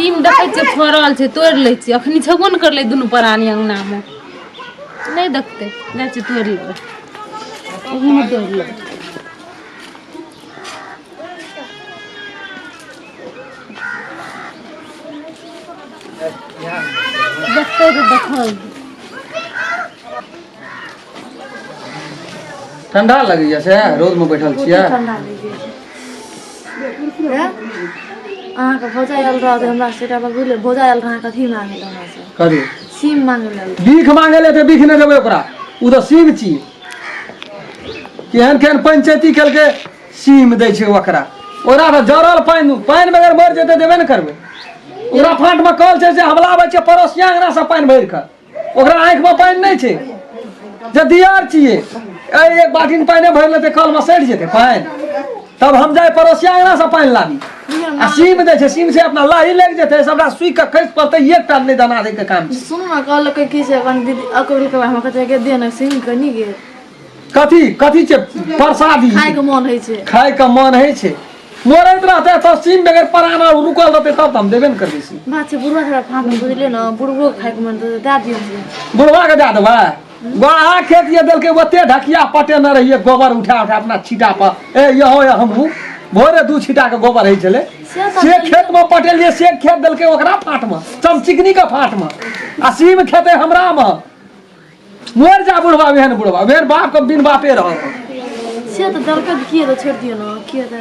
सीम देखै छै फरल छै तोड़ लै छी अखनी छबो न करले दुनू प्राणी अंगना में नहीं देखते जाय छै तोड़ लेबै एही में तोड़ लेबै देखते तो देखल ठंडा लगी जैसे रोद में बैठल छियै ठंडा लगी अहाँ के भौजा आयल रह हमरा सेटा पर बुझले भौजा आयल रह कथी मांगे हमरा से करू सीम मांगे ले बीख मांगे ले त बीख नहीं देबै ओकरा उ त सीम छी केहन केहन पंचायती केलके सीम दै छै ओकरा ओकरा त जरल पानि बगैर मर जेतै देबे न करबै ओकरा फाट में कल छै से हमलाबै छै पड़ोसिया अंगना से पानि भरि के ओकरा आंख में पानि नहीं छै जे दियार छियै एक बाल्टीन पानि भरि लेतै कल में सड़ि जेतै पानि तब हम जाए पड़ोसिया अंगना से पानि लाबी आ सीम दै छै सीम से अपना लाही लग जेतै सबटा सुई के खसि पड़तै एक टा नहीं दाना दै के काम छै सुन न कहलकै की से अपन दीदी अकल के हम कहै के दे न सीम कनी गे कथी कथी छै प्रसादी खाय के मन होइ छै खाय के मन होइ छै मोरैत रहतै त सीम बगैर पराना रुकल रहतै तब त हम देबे न करबै सीम बात छै बुढ़वा थोड़ा फाँक में बुझले न बुढ़बो खाय के मन दे दियो बुढ़वा के दे देबै गोहा खेत ये देलकै ओते ढकिया पटेने रहिए गोबर उठा उठा अपना छीटा पर ए यहो हमहू भोरे 2 छीटा के गोबर होइ छले से खेत में पटेलिए से खेत देलकै ओकरा फाट में चमचिकनी के फाट में आ सीम खेते हमरा में मोर जा बुढ़वा वेहन बाप के बिन बापे रह से त दलके किए त छोड़ दियो न किए त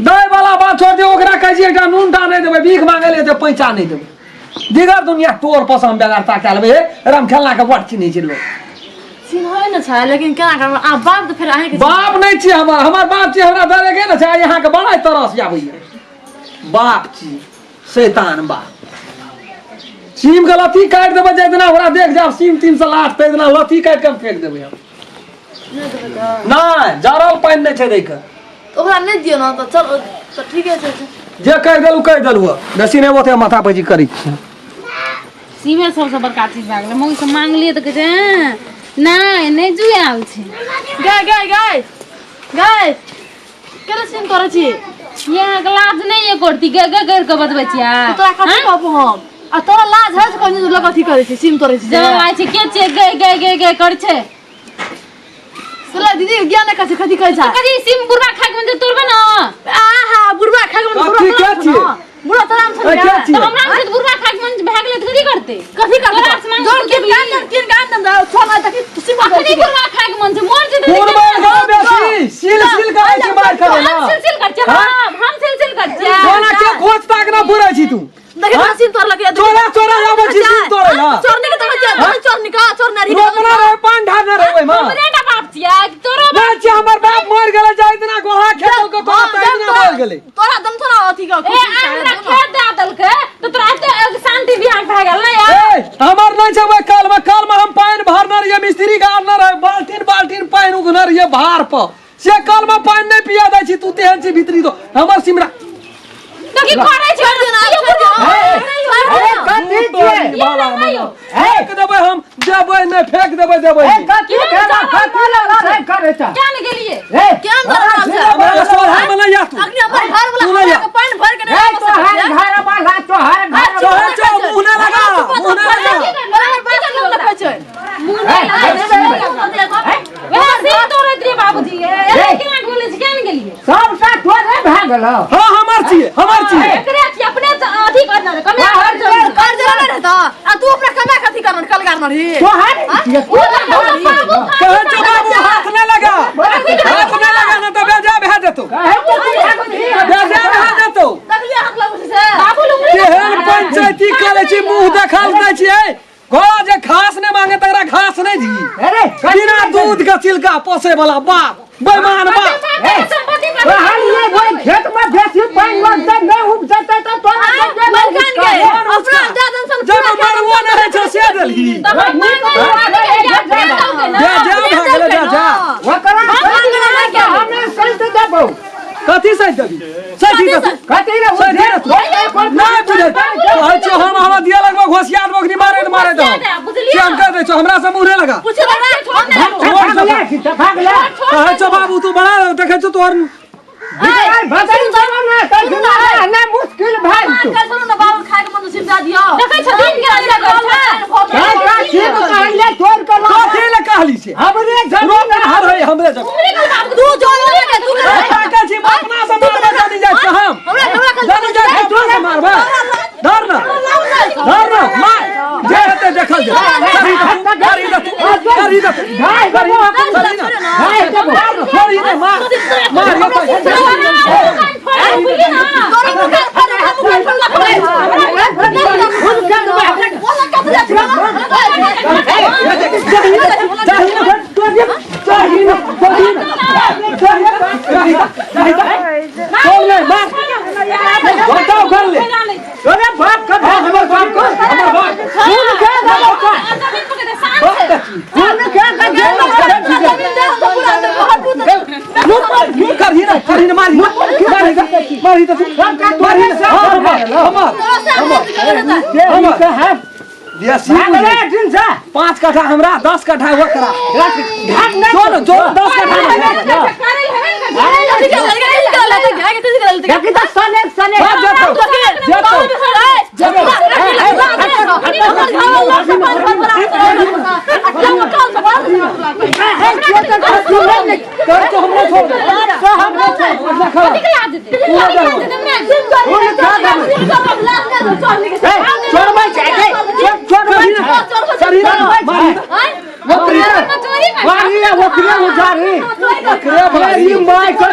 दय वाला बात छोड़ दियो ओकरा कह एकटा नून टा नहीं देबै भीख मांगे ले त पैसा नहीं देबै दिगर दुनिया तोर पसंद बेगारता कए लेबै राम खेलना के बट चिन्है छै लोग सीन है न छै लेकिन केना करब आ बाप त फेर अहाँ के बाप नहीं छी हमर बाप छी हमरा डरे के न छै यहाँ के बड़ा तरस आबैया बाप छी शैतान बाप सीम के लत्ती काट देबै जे दिना ओकरा देख जाब सीम 300 लाख ते दिना लत्ती काट के फेंक देबै हम नहीं जरल पानी नहीं छै दै के ओकरा नहीं दियो न त चल त ठीके छै जे कह देलु बेसी नहीं ओते माथा पैची करै छी सीमे सबसे बड़का चीज भए गेलै मौगी से मांगलिए त कहै छै नहीं जुआल छै गाय गाय गाय गाय केना सीन करै छी यहाँ के लाज नहीं है करती गे गे कर के बतबै छियै तोरा कथी कहबो हम आ तोरा लाज है कोनी लोग कथी करै छी सीम तोरै छी जब लाज छै के छै गे गे गे गे कर छै चला दीदी ज्ञान ने कथी कहै छै कथी सीम बुढ़वा खाके मन तोड़बे न आहा बुढ़वा खाके मन बुढ़वा बुढ़वा तोरा हम समझ तो हमरा से बुढ़वा खाके मन भाग ले कथी करते जोर के तीन गान दम छोना तक सीम कथी बुढ़वा खाके मन से मोर जे बुढ़वा गो बेसी सिल करै छै बात करे ना सिल कर छै हम सिल कर छै सोना के खोज ताक ना पुरै छी तू देखि सीम तोड़ लगे चोरा आबै छी सीम तोड़े ना चोर निका चोर निका चोर नारी रोपना रे पान ढारना रे ओइ में हमरे बाप छिया तोरो बाप छी हमर बाप मर गेलै जाय दिना गोहा खेतल को तो तै दिना मर गेलै तोरा दम थोड़ा अथी का ए हमरा खेत दे देलके तो तोरा एते शांति बिहार भए गेल ना यार ए हमर नै छै ओइ काल में हम पानी भरना रे मिस्त्री के आनना रे बाल्टीन पानी उघना रे भार पर से काल में पानी नहीं पिया दै छी तू तेहन छी भीतरी तो हमर सिमरा तो की करे छै कथी छियै वाला फेंक देबै हम देबै नहीं फेंक देबै कथी केना कथी लगा करे छ जान गेलिए क्या अंदर सोहा में नहीं आ तू अग्नि अपन घर वाला के पानी भर के नहीं तो हर घर वाला तो हर घर चो मुंह लगा लगा छै वैसे तोरे रे बाबूजी ए केना बोले छै केन गेलिए सब सा तोरे भाग गेल हां हमर छियै एकरे छी अपने अथी करना रे कमे कर दे ना रहता आ तू अपना कमा कथी करन कल गार मारी तो हर कहे जो बाबू हाथ न लगा ना तो बेजा भेज देतो बेजा भेज देतो तकलिए हाथ लगो से बाबू लुंगड़ी केहन पंचायती करे छी मुंह देखाल नै छियै घोड़ा जे घास ने मांगे तकरा घास नहीं दी अरे बिना दूध का छिलका पोसे वाला बाप बेईमान बाप संपत्ति तो हर ये कोई खेत में बेसी पानी लग जाए नहीं उपजते तो मकान के अपना दादन सन जब मरवा नहीं छै से देलही जा वकरा हमने संत देबो कथी सही देबी सही दे कथी रे सही दे नहीं बुझे कहै छौ हम हमरा दिया लगबो घोसियार बोकनी मारे दो हम कर दे छौ हमरा से मुंह लगा पूछ भाग ले कहै छौ बाबू तू बड़ा देखै छौ तोहर भगन जानो ना तो ना मुश्किल भाई कल सुनो ना बाबू खाए के मन देखै छ दिन के अंदर काय का ठीक कहले तोर कर कथी ले कहली से हमरे जमीन हर है हमरे जब तू जोर लगे तू का छी अपना से मारबा जानी जाय छ हम जानी जाय अपना से मारबा डर ना मार जे हेते देखल जे करी दे करी दे भाई करी ना भाई जब करी दे मार ये बताओ कर ले अरे बाप का हमर बाप को हमर बाप सुन के बाप का सुन के करी ना मारी मारी तो हमर के है देसी भागले दिन से 5 कट्ठा हमरा 10 कट्ठा वकरा घाट नहीं जो 10 कट्ठा देखि तो सने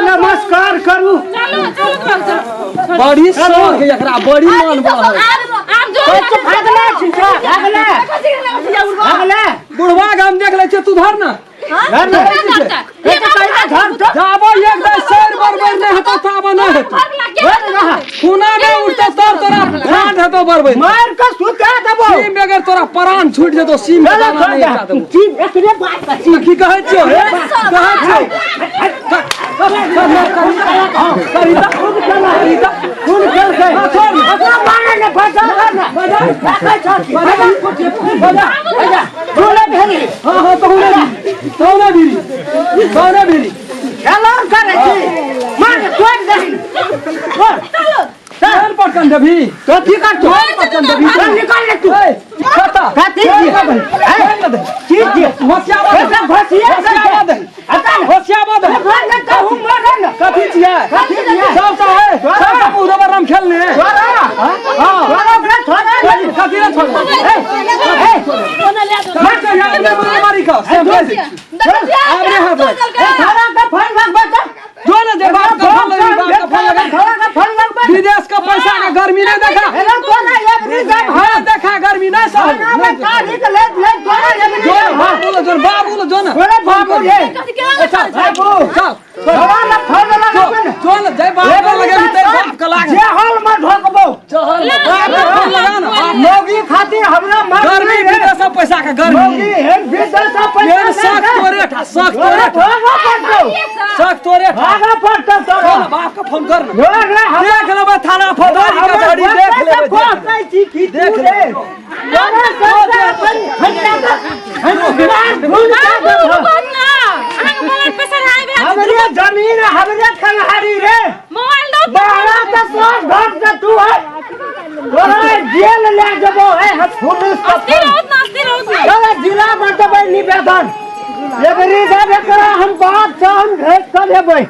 नमस्कार करू बड़ी शौक है एकरा बड़ी मान बा बुढ़वा गाम देख ले तू धर ना जाबो एक दे शेर बरबर नहीं हतो ताबो नहीं हतो खुना में उठते तोरा फाट हतो बरबर मार का सुता देबो सीम अगर तोरा प्राण छूट जेतो सीम के दाना नहीं हटा देबो चीज एकरे बात का चीज की कहै छियो कहै छियो करिता खून खेल के छोड़ मारे ने बजा ना बजा बोले भेली हां सोना बीरी हेलो करे छी मार तोड़ दे चल पटकन देबी तो ठीक है तो पटकन देबी निकाल ले तू खाता काटी चीज होशियाबा दे कहूं मरन कथी छियै सब है सब पूरा राम खेलने कथी रे छोड़ मत यार मारी का आबरे हाथ थारा का फोन लग बता जो ना दे बाप का फोन लगा विदेश का पैसा का गर्मी नहीं देखा हेलो कोना एक रिजन हां देखा गर्मी नहीं सहल ना तारीख ले कोना एक जो बाबू जो ना बोले बाबू रे अच्छा बाबू चल थोड़ा ना फोन लगा जो ना जय बाप का लगे तेरे बाप का लाग जे हॉल में ढोकबो चल फोन लगा ना मोगी खातिर हमरा मार गर्मी विदेश का पैसा का गर्मी मोगी है विदेश का पैसा ये सख्त तोरे था सख्त तोरे भागा पड़ता तो चल बाप का फोन कर ना जोर रे हम देख ले थाना फौजदारी का गाड़ी देख ले देख ले जोर से अपन हमरे जमीन हमरे खंहारी रे बाहर का स्वाद घाट से तू है तोरा जेल ले जबो है पुलिस का तोरा जिला में दबे निवेदन एगरी दे करा हम बात से हम भेज कर देबै